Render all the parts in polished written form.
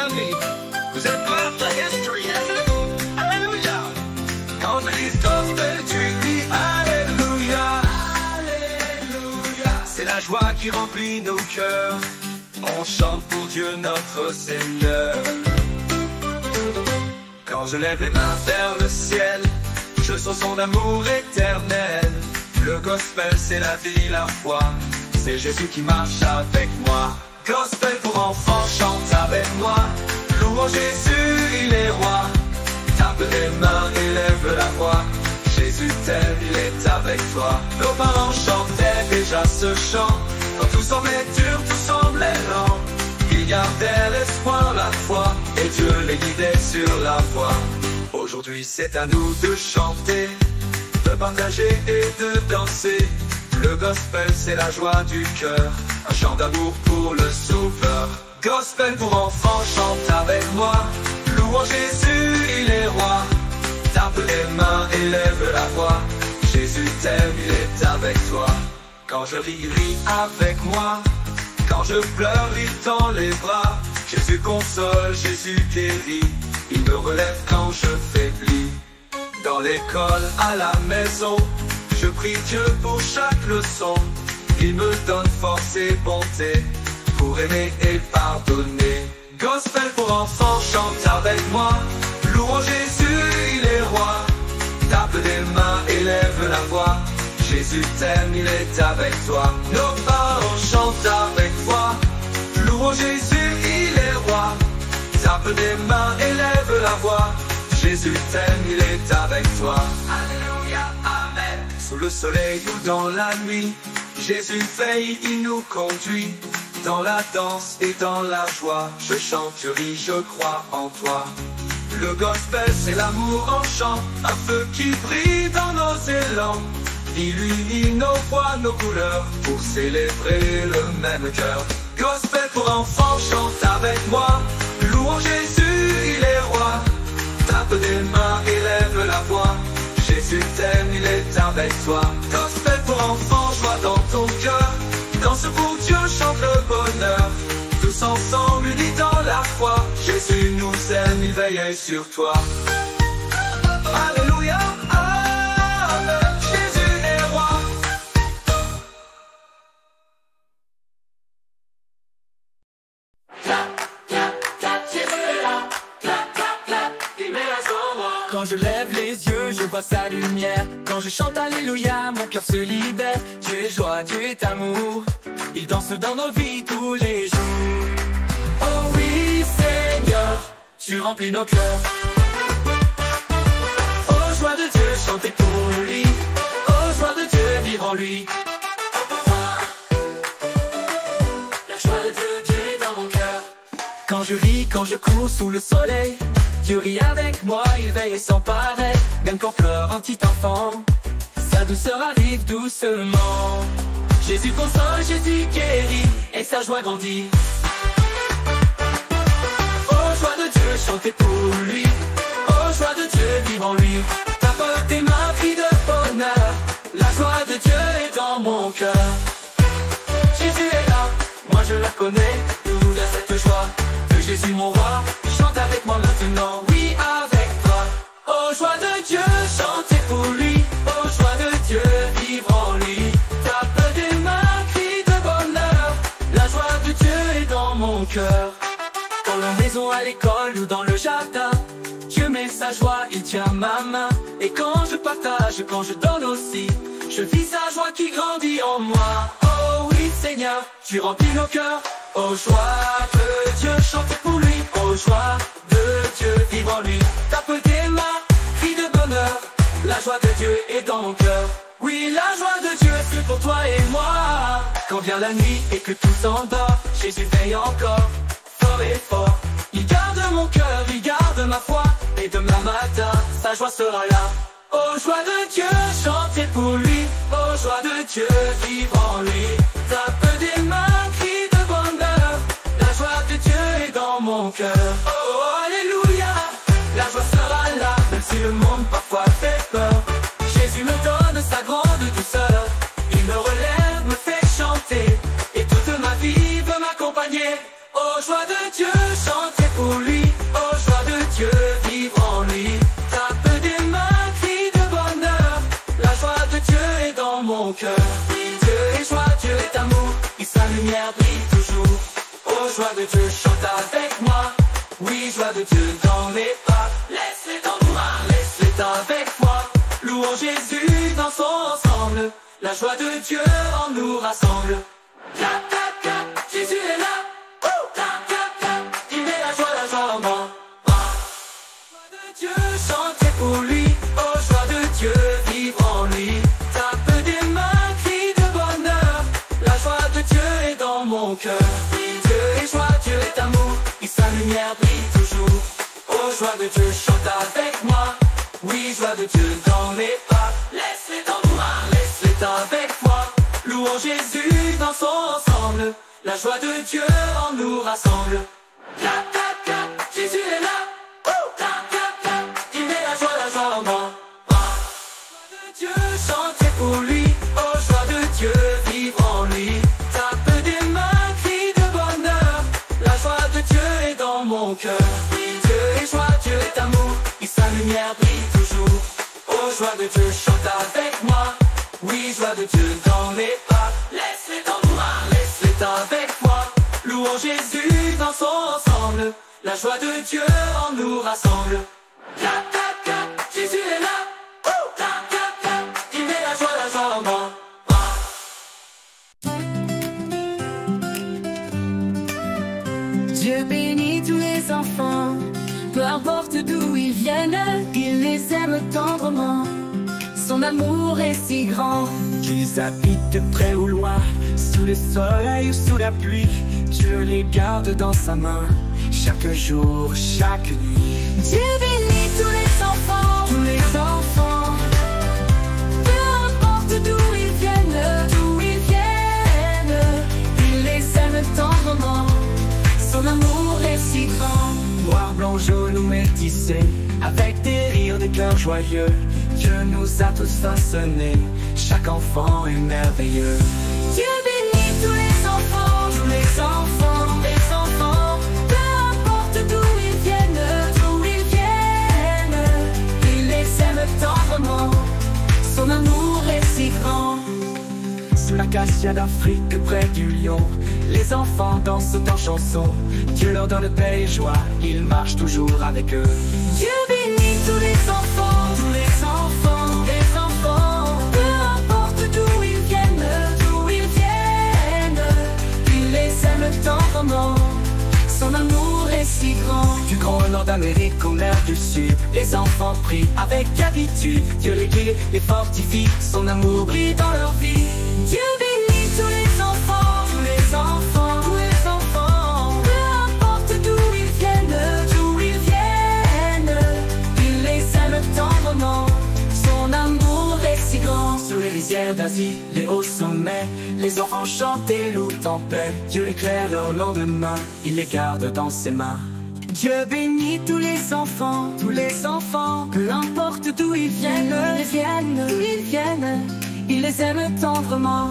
la nuit. Vous êtes part de la history, Alléluia. Quand je dis gospel, tu dis Alléluia. Alléluia. C'est la joie qui remplit nos cœurs. On chante pour Dieu notre Seigneur. Quand je lève les mains vers le ciel, je sens son amour éternel. Le gospel c'est la vie, la foi, c'est Jésus qui marche avec moi. Gospel pour enfants, chante avec moi. Louons Jésus, il est roi. Tape les mains et lève la voix. Jésus t'aime, il est avec toi. Nos parents chantaient déjà ce chant. Quand tout semblait dur, tout semblait lent, ils gardaient l'espoir, la foi, et Dieu les guidait sur la voie. Aujourd'hui c'est à nous de chanter, de partager et de danser. Le gospel c'est la joie du cœur, un chant d'amour pour le sauveur. Gospel pour enfants, chante avec moi. Louons Jésus, il est roi. Tape les mains et lève la voix. Jésus t'aime, il est avec toi. Quand je ris avec moi. Quand je pleure, il tend les bras. Jésus console, Jésus guérit. Il me relève quand je faiblis. Dans l'école, à la maison, je prie Dieu pour chaque leçon. Il me donne force et bonté pour aimer et pardonner. Gospel pour enfants, chante avec moi. Louons Jésus, il est roi. Tape des mains et lève la voix. Jésus t'aime, il est avec toi. Nos parents chantent avec foi. Louons Jésus, il est roi. Tape des mains et lève la voix. Jésus t'aime, il est avec toi. Alléluia, amen. Sous le soleil ou dans la nuit, Jésus veille, il nous conduit. Dans la danse et dans la joie, je chante, je ris, je crois en toi. Le gospel c'est l'amour en chant, un feu qui brille dans nos élans. Illumine nos voix, nos couleurs, pour célébrer le même cœur. Gospel pour enfants, chante avec moi. Louons Jésus, il est roi. Tape des mains et lève la voix. Jésus t'aime, il est avec toi. Gospel pour enfants, joie dans ton cœur. Danse pour Dieu, chante le bonheur. Tous ensemble, unis dans la foi. Jésus nous aime, il veille sur toi. Alléluia, amen. Jésus est roi. Quand je lève les yeux, je vois sa lumière. Quand je chante Alléluia, mon cœur se libère. Dieu est joie, Dieu est amour. Il danse dans nos vies tous les jours. Oh oui Seigneur, tu remplis nos cœurs. Oh joie de Dieu, chantez pour lui. Oh joie de Dieu, vivre en lui. La joie de Dieu, Dieu est dans mon cœur. Quand je ris, quand je cours sous le soleil, Dieu rit avec moi, il veille sans pareil. Même quand pleure un petit enfant, sa douceur arrive doucement. Jésus console, Jésus guérit, et sa joie grandit. Oh joie de Dieu, chantez pour lui. Oh joie de Dieu, vivre en lui. Tape tes mains, crie de bonheur. La joie de Dieu est dans mon cœur. Jésus est là, moi je la connais. Nous à cette joie de Jésus mon roi. Chante avec moi maintenant, oui avec toi. Oh joie de Dieu, chantez pour lui. Oh joie de Dieu, vivre en lui. Tape des mains, crie de bonheur. La joie de Dieu est dans mon cœur. Dans la maison, à l'école ou dans le jardin, Dieu met sa joie, il tient ma main. Et quand je partage, quand je donne aussi, je vis sa joie qui grandit en moi. Oh oui Seigneur, tu remplis nos cœurs. Oh joie de Dieu, chantez pour lui. Oh joie de Dieu, vivre en lui. Tape des mains, crie de bonheur. La joie de Dieu est dans mon cœur. Oui, la joie de Dieu, c'est pour toi et moi. Quand vient la nuit et que tout s'endort, Jésus veille encore, fort et fort. Il garde mon cœur, il garde ma foi. Et demain matin, sa joie sera là. Oh joie de Dieu, chantez pour lui. Oh joie de Dieu, vivre en lui. Tape des mains, crie de bonheur. La joie de Dieu est dans mon cœur. Oh alléluia, la joie sera là. Même si le monde parfois fait peur, Jésus me donne sa grande douceur. Il me relève, me fait chanter, et toute ma vie veut m'accompagner. Oh joie de Dieu, chantez pour lui. Oh joie de Dieu, vivre en lui. Tape des mains, crie de bonheur. La joie de Dieu est dans mon cœur. Dieu est joie, Dieu est amour, et sa lumière brille toujours. Oh joie de Dieu, chante avec moi. Oui, joie de Dieu dans les pas. Laisse les tambourins, laisse-les avec moi. Louons Jésus dans son ensemble. La joie de Dieu en nous rassemble. Clap, clap, clap, Jésus est là. Clap, clap, clap, il met la joie en moi. Joie de Dieu, chantez pour lui. Oh joie de Dieu, vivre en lui. Tape des mains, crie de bonheur. La joie de Dieu est dans mon cœur. Dieu est joie, Dieu est amour, et sa lumière brille toujours. Oh joie de Dieu, chante avec moi. Oui, joie de Dieu dans les pas. Laisse les tambourins, laisse-les avec moi. Louons Jésus dans son ensemble. La joie de Dieu en nous rassemble. Clap, clap, clap, Jésus est là. Clap, clap, clap, il met la joie en moi. Joie de Dieu, chantez pour lui. Oh joie de Dieu, vivre en lui. Tape des mains, crie de bonheur. La joie de Dieu est dans mon cœur. Dieu est joie, Dieu est amour, et sa lumière brille toujours. Oh joie de Dieu, chante avec moi. Oui, joie de Dieu dans les pas. Laisse les tambourins, laisse-les avec moi. Louons Jésus dans son ensemble. La joie de Dieu en nous rassemble. Clap, clap, clap, Jésus est là. Clap, clap, clap, il met la joie en moi. Dieu bénit tous les enfants, peu importe d'où ils viennent, il les aime tendrement. Son amour est si grand, Qu'ils habitent près ou loin, sous le soleil ou sous la pluie, Dieu les garde dans sa main, chaque jour, chaque nuit. Dieu bénit tous les enfants, peu importe d'où ils viennent, il les aime tendrement. Son amour est si grand. Noir, blanc, jaune ou métissé, avec des rires, des cœurs joyeux, Dieu nous a tous façonnés, chaque enfant est merveilleux. Dieu bénit tous les enfants, peu importe d'où ils viennent, il les aime tendrement. Son amour est si grand. Sous l'acacia d'Afrique, près du lion, les enfants dansent en chanson. Dieu leur donne paix et joie, il marche toujours avec eux. Dieu bénit tous les enfants, peu importe d'où ils viennent, il les aime tendrement. Son amour est si grand. Du grand nord d'Amérique au mer du sud, les enfants prient avec habitude. Dieu les guide, les fortifie, son amour brille dans leur vie. Dieu bénit tous les enfants, peu importe d'où ils viennent, il les aime tendrement. Son amour est si grand. Sous les rizières d'Asie, les hauts sommets, les enfants chantent et louent en paix. Dieu éclaire leur lendemain, il les garde dans ses mains. Dieu bénit tous les enfants, peu importe d'où ils viennent, il les aime tendrement.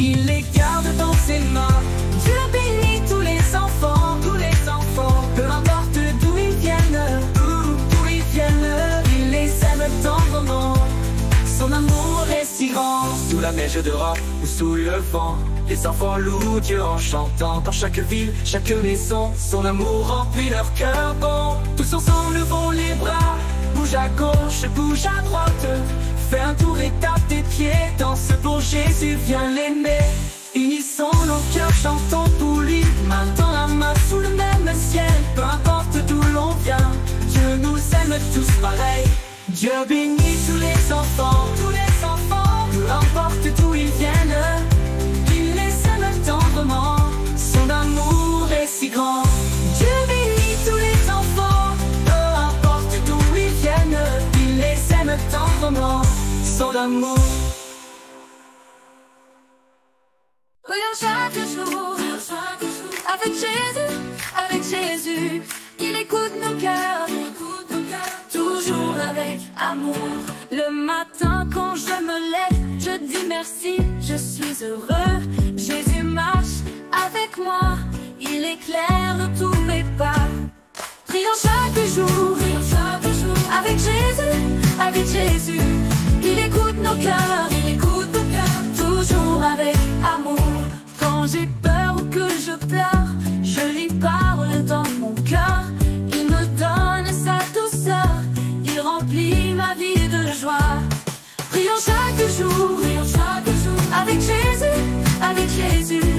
Il les garde dans ses mains. Dieu bénit tous les enfants, peu importe d'où ils viennent, il les aime tendrement. Son amour est si grand. Sous la neige d'Europe ou sous le vent, les enfants louent Dieu en chantant. Dans chaque ville, chaque maison, son amour remplit leur cœur bon. Tous ensemble levons les bras, bouge à gauche, bouge à droite. Fais un tour et tape tes pieds, danse pour Jésus, viens l'aimer. Unissons nos cœurs, chantons pour lui, main dans la main sous le même ciel. Peu importe d'où l'on vient, Dieu nous aime tous pareil. Dieu bénit tous les enfants, peu importe d'où ils viennent, il les aime tendrement. Son amour est si grand. Dieu bénit tous les enfants, Peu importe d'où ils viennent, il les aime tendrement. son amour. Regarde chaque jour, avec Jésus, il écoute nos cœurs, toujours avec amour. Le matin quand je me lève, je dis merci, je suis heureux. Jésus marche avec moi, il éclaire tous mes pas. avec Jésus. Il écoute nos cœurs, il écoute nos cœurs, toujours avec amour. Quand j'ai peur ou que je pleure, je lui parle dans mon cœur. Il me donne sa douceur, il remplit ma vie de joie. Prions chaque jour, avec Jésus, avec Jésus.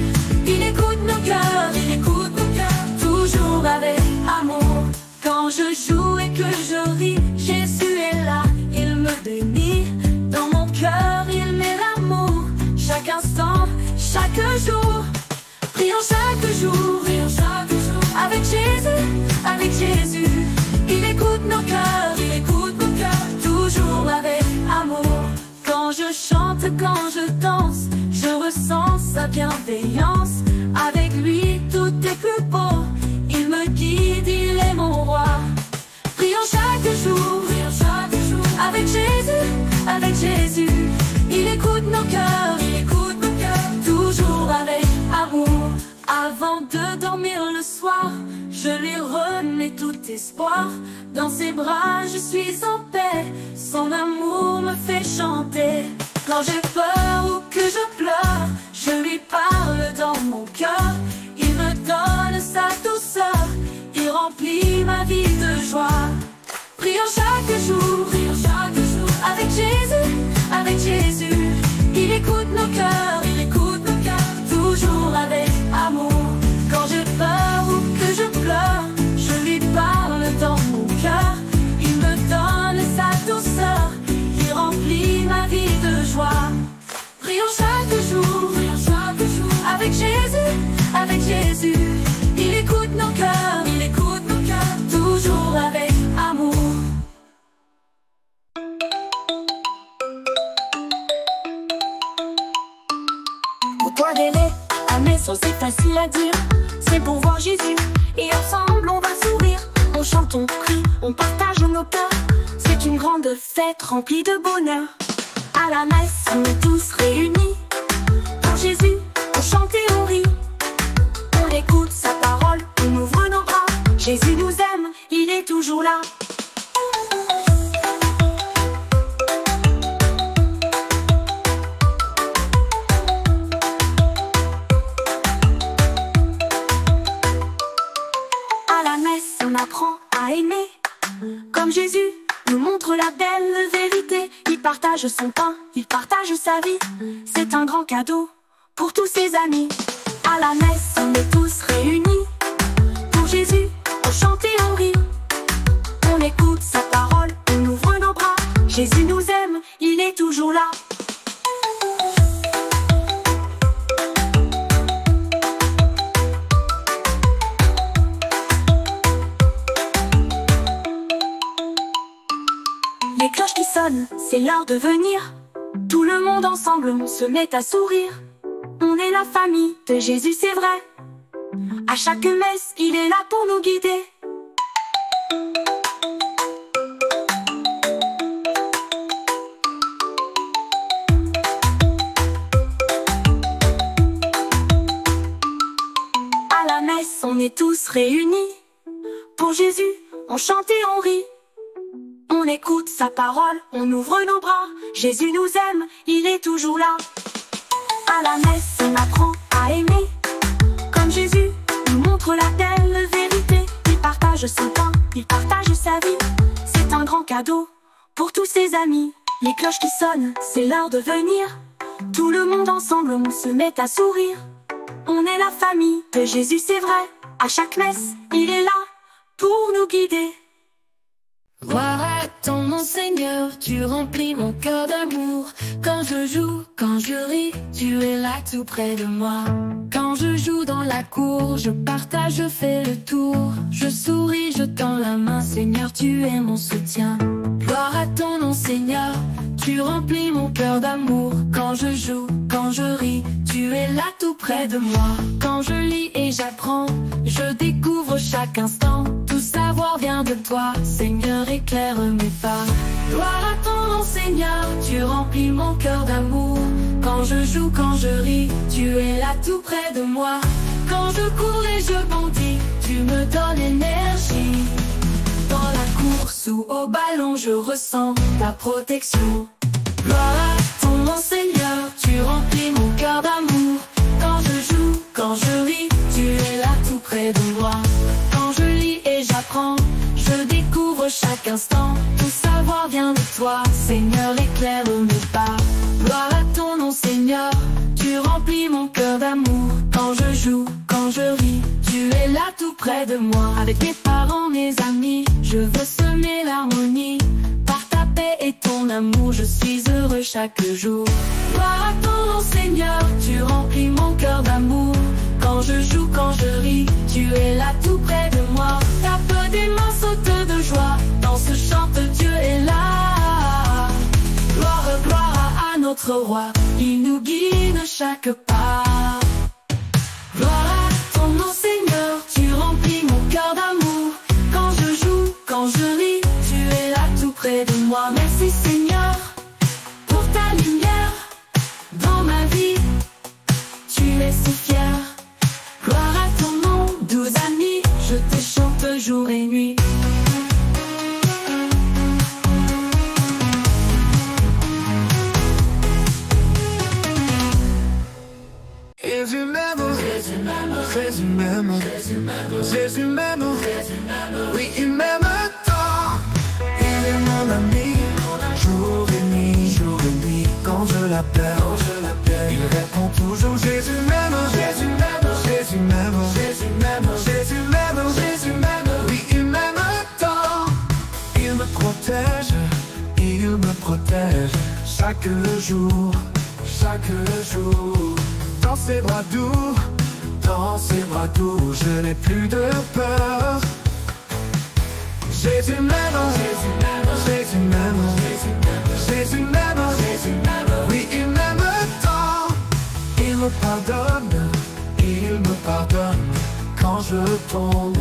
Il écoute nos cœurs, il écoute nos cœurs, toujours avec amour. Quand je joue et que je ris, Jésus est là, il me bénit. Dans mon cœur, il met l'amour, chaque instant, chaque jour. Prions chaque jour, avec Jésus, avec Jésus. Il écoute nos cœurs, toujours avec amour. Quand je chante, quand je danse, je ressens sa bienveillance. Avec lui, tout est plus beau. Il me guide, il est mon roi. Prions chaque jour, avec Jésus, avec Jésus. Il écoute nos cœurs, toujours avec amour. Avant de dormir le soir, je lui remets tout espoir. Dans ses bras, je suis en paix. Son amour me fait chanter. Quand j'ai peur ou que je pleure, je lui parle dans mon cœur. Il me donne sa douceur, il remplit ma vie de joie. Prions chaque jour, avec Jésus, avec Jésus. Il écoute nos cœurs, toujours avec amour. Quand j'ai peur ou que je pleure, je lui parle dans mon cœur. Il me donne sa douceur, il remplit ma vie de joie. Prions chaque jour, avec Jésus, avec Jésus. Il écoute nos cœurs, toujours avec amour. Pour toi délai, un message c'est facile à dire. C'est pour voir Jésus et ensemble on va sourire. On chante, on crie, on partage nos peurs. C'est une grande fête remplie de bonheur. À la messe, on est tous réunis. Pour Jésus, on chante et on rit. On écoute sa parole, on ouvre nos bras. Jésus nous aime, il est toujours là. À la messe, on apprend à aimer. Comme Jésus nous montre la belle vérité. Il partage son pain, il partage sa vie. C'est un grand cadeau pour tous ses amis. À la messe, on est tous réunis. Pour Jésus, on chante et on rit. On écoute sa parole, on ouvre nos bras. Jésus nous aime, il est toujours là. Les cloches qui sonnent, c'est l'heure de venir. Tout le monde ensemble, on se met à sourire. On est la famille de Jésus, c'est vrai. À chaque messe, il est là pour nous guider. À la messe, on est tous réunis. Pour Jésus, on chante et on rit. On écoute sa parole, on ouvre nos bras. Jésus nous aime, il est toujours là. À la messe, on apprend à aimer. Comme Jésus nous montre la belle vérité. Il partage son pain, il partage sa vie. C'est un grand cadeau pour tous ses amis. Les cloches qui sonnent, c'est l'heure de venir. Tout le monde ensemble, on se met à sourire. On est la famille de Jésus, c'est vrai. À chaque messe, il est là pour nous guider. Gloire à ton nom Seigneur, tu remplis mon cœur d'amour. Quand je joue, quand je ris, tu es là tout près de moi. Quand je joue dans la cour, je partage, je fais le tour. Je souris, je tends la main, Seigneur, tu es mon soutien. Gloire à ton nom Seigneur, tu remplis mon cœur d'amour. Quand je joue, quand je ris, tu es là tout près de moi. Quand je lis et j'apprends, je découvre chaque instant. Tout savoir vient de toi, Seigneur, éclaire mes pas. Gloire à ton nom Seigneur, tu remplis mon cœur d'amour. Quand je joue, quand je ris, tu es là tout près de moi. Quand je cours et je bondis, tu me donnes énergie. Dans la course ou au beau ballon, je ressens ta protection. Gloire à ton nom Seigneur, tu remplis mon cœur d'amour. Quand je joue, quand je ris, tu es là tout près de moi. Quand je lis et j'apprends, je découvre chaque instant. Tout savoir vient de toi, Seigneur, éclaire mes pas. Gloire à ton nom Seigneur, tu remplis mon cœur d'amour. Quand je joue, quand je ris, tu es là tout près de moi. Avec mes parents, mes amis, je veux semer l'harmonie. Par ta paix et ton amour, je suis heureux chaque jour. Gloire à ton nom Seigneur, tu remplis mon cœur d'amour. Quand je joue, quand je ris, tu es là tout près de moi. Tape des mains, saute de joie, danse, chante, Dieu est là. Gloire, gloire à notre roi, il nous guide chaque pas. Gloire à ton nom Seigneur, tu remplis mon cœur d'amour. Quand je joue, quand je ris, tu es là tout près de moi. Merci Seigneur, pour ta lumière dans ma vie, tu es si fier. Gloire à ton nom, doux ami, je te chante jour et nuit. Jésus m'aime, Jésus m'aime, Jésus m'aime, oui il m'aime tant. Il est mon ami, jour et nuit, quand je l'appelle, il répond toujours. Jésus m'aime, Jésus m'aime, Jésus m'aime, Jésus m'aime, Jésus m'aime, Jésus m'aime, oui il m'aime tant. Il me protège, chaque jour, dans ses bras doux, je n'ai plus de peur. Jésus m'aime, Jésus m'aime, Jésus m'aime, Jésus m'aime, oui il m'aime tant. Il me pardonne, quand je tombe,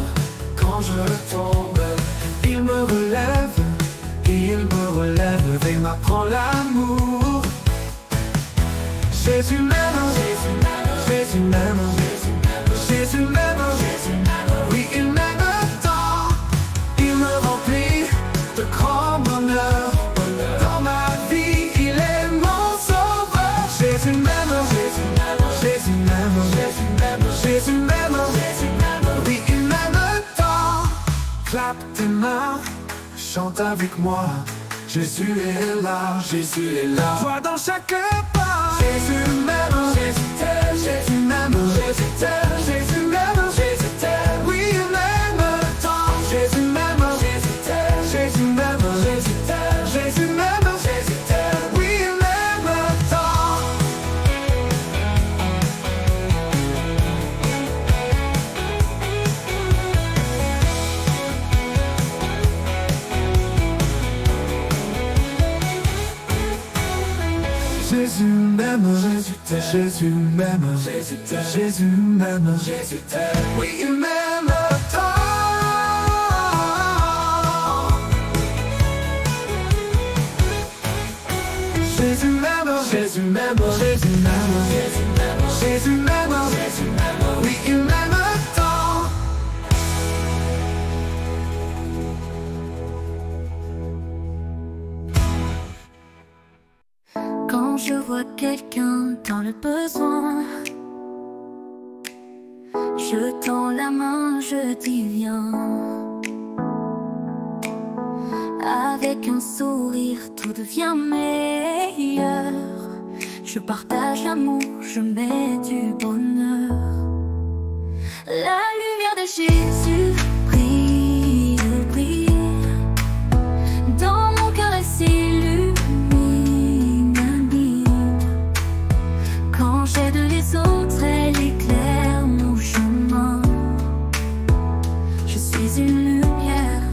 il me relève et m'apprend l'amour. Jésus m'aime, Jésus m'aime, Jésus m'aime, oui il m'aime tant. Il me remplit de grand bonheur, dans ma vie il est mon sauveur. Jésus m'aime, Jésus m'aime, Jésus m'aime, oui il m'aime tant. Clappe tes mains, chante avec moi, Jésus est là, Jésus est là. Vois dans chaque pas, Jésus m'aime, Jésus t'aime, Jésus m'aime, Jésus t'aime, Jésus m'aime, Jésus t'aime, oui il m'aime tant. Jésus m'aime, Jésus t'aime, Jésus m'aime, Jésus t'aime, Jésus m'aime, Jésus t'aime, oui il m'aime tant. Jésus m'aime, Jésus t'aime, Jésus m'aime, Jésus t'aime, Jésus m'aime, Jésus t'aime, oui il m'aime tant. Jésus m'aime, Jésus m'aime, Jésus m'aime, Jésus m'aime, oui il m'aime tant. Quand je vois quelqu'un dans le besoin, je tends la main, je dis viens. Avec un sourire, tout devient meilleur. Je partage l'amour, je mets du bonheur. La lumière de Jésus brille, brille. Dans mon cœur elle s'illumine. Quand j'aide les autres, elle éclaire mon chemin. Je suis une lumière,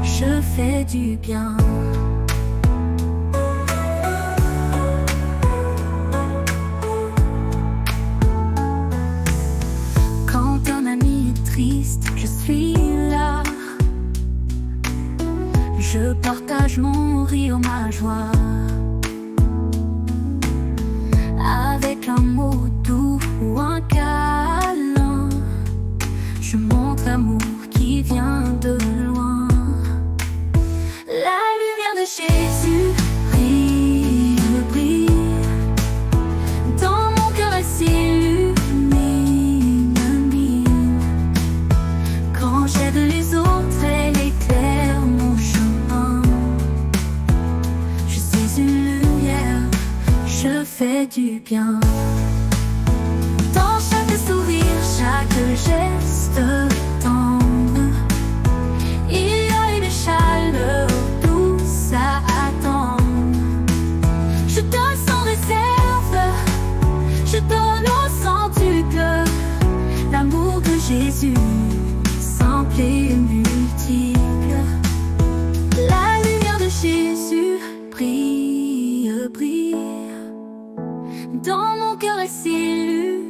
je fais du bien. Quand un ami est triste, je suis là. Je partage mon rire, ma joie. Avec un mot doux ou un câlin, je montre l'amour qui vient de loin. La Jésus brille, brille. Dans mon cœur elle s'illumine. Quand j'aide les autres, elle éclaire mon chemin. Je suis une lumière, je fais du bien. Dans chaque sourire, chaque geste tendre, il y a une chaleur douce à attendre. Je donne sans réserve, je donne au centre du cœur. L'amour de Jésus, simple et multiple. La lumière de Jésus brille, brille. Dans mon cœur elle s'illumine.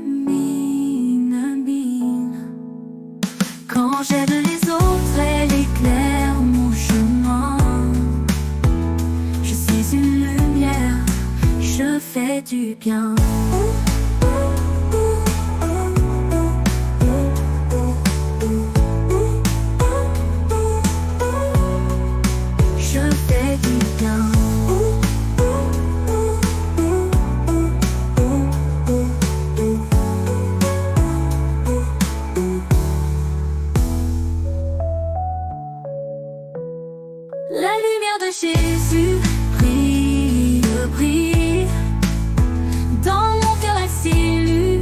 Quand j'aide les autres, elle éclaire mon chemin. Je suis une lumière, je fais du bien. Je fais du bien. La lumière de Jésus brille, brille. Dans mon cœur elle s'illumine.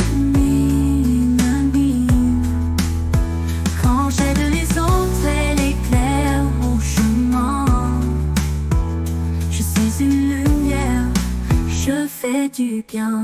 Quand j'aide les autres, elle éclaire mon chemin. Je suis une lumière, je fais du bien.